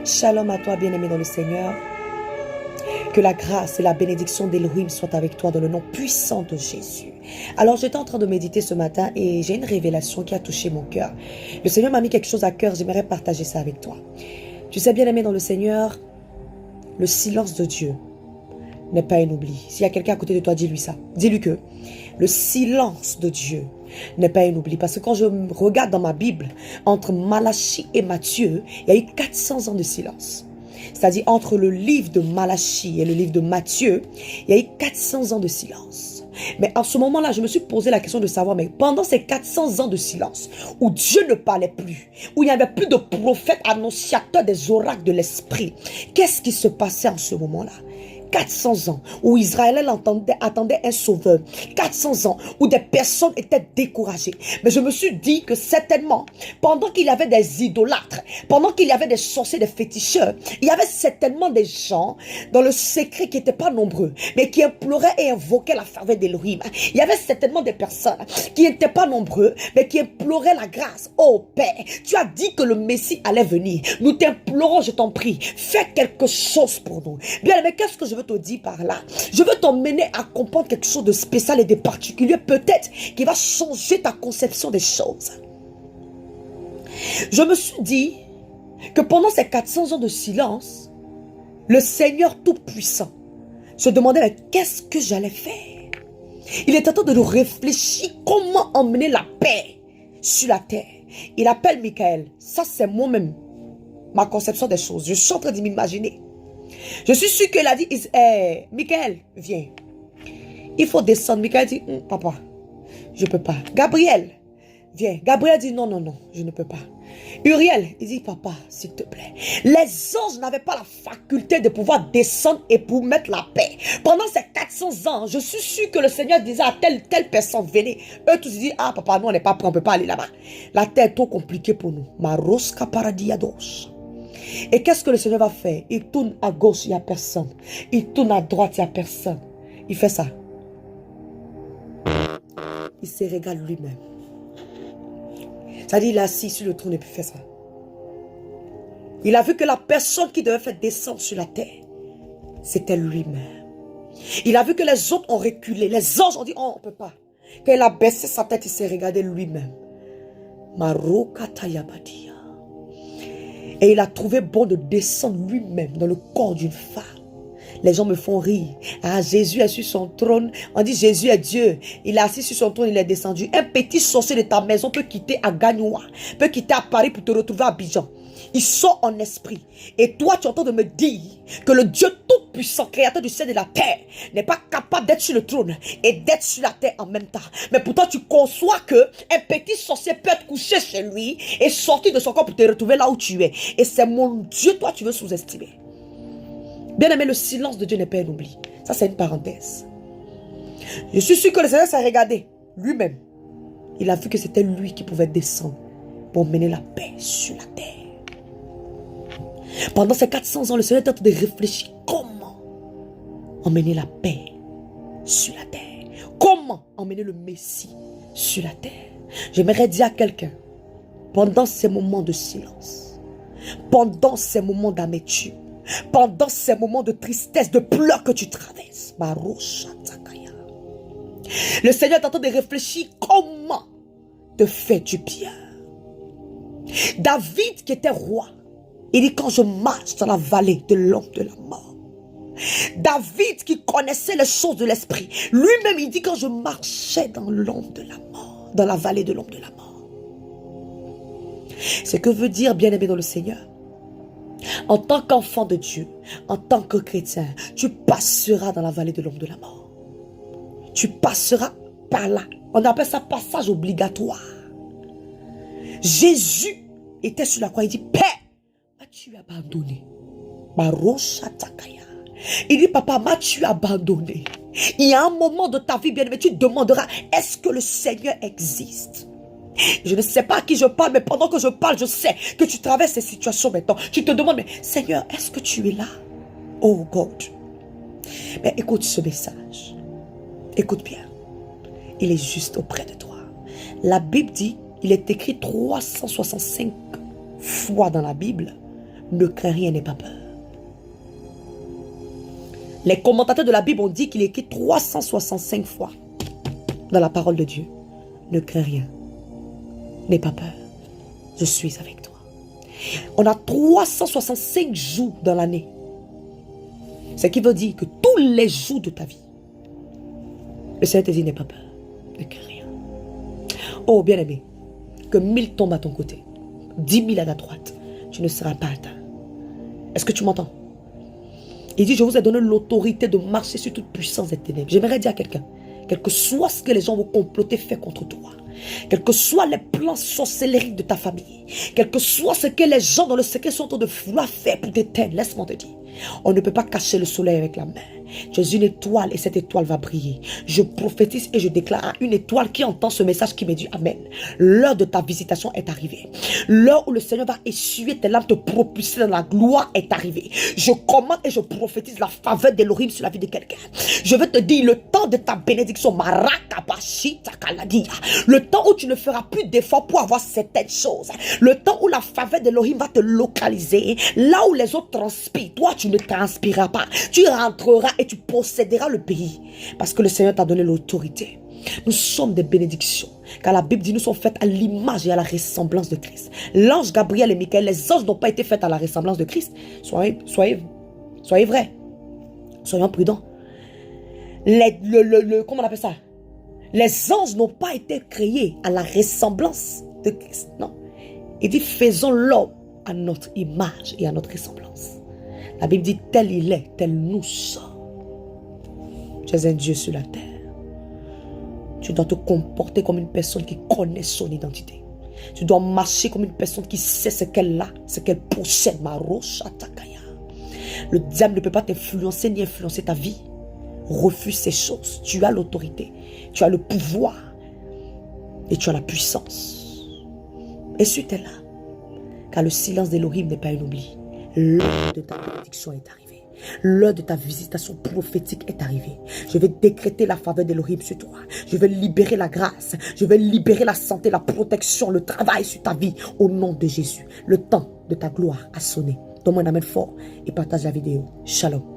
Shalom à toi, bien-aimé dans le Seigneur. Que la grâce et la bénédiction d'Elohim soient avec toi dans le nom puissant de Jésus. Alors, j'étais en train de méditer ce matin et j'ai une révélation qui a touché mon cœur. Le Seigneur m'a mis quelque chose à cœur, j'aimerais partager ça avec toi. Tu sais, bien-aimé dans le Seigneur, le silence de Dieu n'est pas un oubli. S'il y a quelqu'un à côté de toi, dis-lui ça. Dis-lui que le silence de Dieu n'est pas un oubli. Parce que quand je regarde dans ma Bible, entre Malachie et Matthieu, il y a eu 400 ans de silence. C'est-à-dire entre le livre de Malachie et le livre de Matthieu, il y a eu 400 ans de silence. Mais en ce moment-là, je me suis posé la question de savoir, mais pendant ces 400 ans de silence, où Dieu ne parlait plus, où il n'y avait plus de prophètes annonciateurs des oracles de l'esprit, qu'est-ce qui se passait en ce moment-là? 400 ans où Israël attendait un sauveur. 400 ans où des personnes étaient découragées. Mais je me suis dit que certainement, pendant qu'il y avait des idolâtres, pendant qu'il y avait des sorciers, des féticheurs, il y avait certainement des gens dans le secret qui n'étaient pas nombreux, mais qui imploraient et invoquaient la faveur d'Elohim. Il y avait certainement des personnes qui n'étaient pas nombreux, mais qui imploraient la grâce. Oh Père, tu as dit que le Messie allait venir. Nous t'implorons, je t'en prie, fais quelque chose pour nous. Bien, mais qu'est-ce que je veux te dire par là? Je veux t'emmener à comprendre quelque chose de spécial et de particulier, peut-être, qui va changer ta conception des choses. Je me suis dit que pendant ces 400 ans de silence, le Seigneur Tout-Puissant se demandait, mais qu'est-ce que j'allais faire? Il est en train de réfléchir comment emmener la paix sur la terre. Il appelle Michael. Ça, c'est moi-même, ma conception des choses. Je suis en train de m'imaginer. Je suis sûr qu'il a dit, Michael, viens. Il faut descendre. Michael dit, papa, je ne peux pas. Gabriel, viens. Gabriel dit, non, non, non, je ne peux pas. Uriel, il dit, papa, s'il te plaît. Les anges n'avaient pas la faculté de pouvoir descendre et pour mettre la paix. Pendant ces 400 ans, je suis sûr que le Seigneur disait à telle personne, venez. Eux tous disent, ah papa, nous on n'est pas prêts, on ne peut pas aller là-bas. La terre est trop compliquée pour nous. Maroska paradiados. Et qu'est-ce que le Seigneur va faire? Il tourne à gauche, il n'y a personne. Il tourne à droite, il n'y a personne. Il fait ça. Il se régale lui-même. C'est-à-dire, il est assis sur le trône et puis fait ça. Il a vu que la personne qui devait faire descendre sur la terre, c'était lui-même. Il a vu que les autres ont reculé. Les anges ont dit, oh, on ne peut pas. Quand il a baissé sa tête, il s'est regardé lui-même. Marokatayabadia. Et il a trouvé bon de descendre lui-même dans le corps d'une femme. Les gens me font rire. Ah, Jésus est sur son trône. On dit Jésus est Dieu. Il est assis sur son trône, il est descendu. Un petit sorcier de ta maison peut quitter à Gagnoua, peut quitter à Paris pour te retrouver à Abidjan. Il sort en esprit. Et toi, tu es en train de me dire que le Dieu tout-puissant, créateur du ciel et de la terre, n'est pas capable d'être sur le trône et d'être sur la terre en même temps. Mais pourtant, tu conçois que un petit sorcier peut être couché chez lui et sortir de son corps pour te retrouver là où tu es. Et c'est mon Dieu, toi, tu veux sous-estimer. Bien aimé, le silence de Dieu n'est pas un oubli. Ça, c'est une parenthèse. Je suis sûr que le Seigneur s'est regardé lui-même. Il a vu que c'était lui qui pouvait descendre pour mener la paix sur la terre. Pendant ces 400 ans, le Seigneur est en train de réfléchir comment emmener la paix sur la terre. Comment emmener le Messie sur la terre. J'aimerais dire à quelqu'un, pendant ces moments de silence, pendant ces moments d'amertume, pendant ces moments de tristesse, de pleurs que tu traverses, le Seigneur est en train de réfléchir comment te faire du bien. David qui était roi, il dit quand je marche dans la vallée de l'ombre de la mort. David qui connaissait les choses de l'esprit, lui-même il dit quand je marchais dans l'ombre de la mort, dans la vallée de l'ombre de la mort. Ce que veut dire bien-aimé dans le Seigneur, en tant qu'enfant de Dieu, en tant que chrétien, tu passeras dans la vallée de l'ombre de la mort. Tu passeras par là. On appelle ça passage obligatoire. Jésus était sur la croix, il dit, Père, m'as-tu abandonné? Il dit, papa, m'as-tu abandonné? Il y a un moment de ta vie, bien-aimé, tu te demanderas, est-ce que le Seigneur existe? Je ne sais pas à qui je parle, mais pendant que je parle, je sais que tu traverses ces situations maintenant. Tu te demandes, mais Seigneur, est-ce que tu es là? Oh God. Mais écoute ce message. Écoute bien. Il est juste auprès de toi. La Bible dit, il est écrit 365 fois dans la Bible Ne crains rien, n'aie pas peur. Les commentateurs de la Bible ont dit qu'il est écrit 365 fois dans la parole de Dieu. Ne crains rien, n'aie pas peur. Je suis avec toi. On a 365 jours dans l'année. Ce qui veut dire que tous les jours de ta vie, le Seigneur te dit n'aie pas peur, ne crains rien. Oh bien-aimé, que 1000 tombent à ton côté, 10 000 à ta droite, tu ne seras pas atteint. Est-ce que tu m'entends? Il dit, je vous ai donné l'autorité de marcher sur toute puissance des ténèbres. J'aimerais dire à quelqu'un, quel que soit ce que les gens vont comploter, faire contre toi, quels que soient les plans sorcelleriques de ta famille, quel que soit ce que les gens dans le secret sont en train de vouloir faire pour t'éteindre, laisse-moi te dire, on ne peut pas cacher le soleil avec la main. Tu es une étoile et cette étoile va briller. Je prophétise et je déclare à une étoile qui entend ce message qui me dit Amen. L'heure de ta visitation est arrivée. L'heure où le Seigneur va essuyer tes larmes, te propulser dans la gloire est arrivée. Je commande et je prophétise la faveur d'Elohim sur la vie de quelqu'un. Je veux te dire, le temps de ta bénédiction, le temps où tu ne feras plus d'efforts pour avoir certaines choses, le temps où la faveur d'Elohim va te localiser, là où les autres transpirent, toi tu ne transpireras pas. Tu rentreras et tu posséderas le pays. Parce que le Seigneur t'a donné l'autorité. Nous sommes des bénédictions. Car la Bible dit nous sommes faites à l'image et à la ressemblance de Christ. L'ange Gabriel et Michael, les anges n'ont pas été faits à la ressemblance de Christ. Soyez vrais. Soyons prudents. Comment on appelle ça? Les anges n'ont pas été créés à la ressemblance de Christ. Non. Il dit faisons l'homme à notre image et à notre ressemblance. La Bible dit tel il est, tel nous sommes. Tu es un Dieu sur la terre. Tu dois te comporter comme une personne qui connaît son identité. Tu dois marcher comme une personne qui sait ce qu'elle a, ce qu'elle possède. Le diable ne peut pas t'influencer ni influencer ta vie. Refuse ces choses. Tu as l'autorité, tu as le pouvoir et tu as la puissance. Essuie-toi là, car le silence d'Elohim n'est pas un oubli. L'heure de ta bénédiction est arrivée. L'heure de ta visitation prophétique est arrivée. Je vais décréter la faveur d'Elohim sur toi. Je vais libérer la grâce. Je vais libérer la santé, la protection, le travail sur ta vie. Au nom de Jésus. Le temps de ta gloire a sonné. Donne-moi un amen fort et partage la vidéo. Shalom.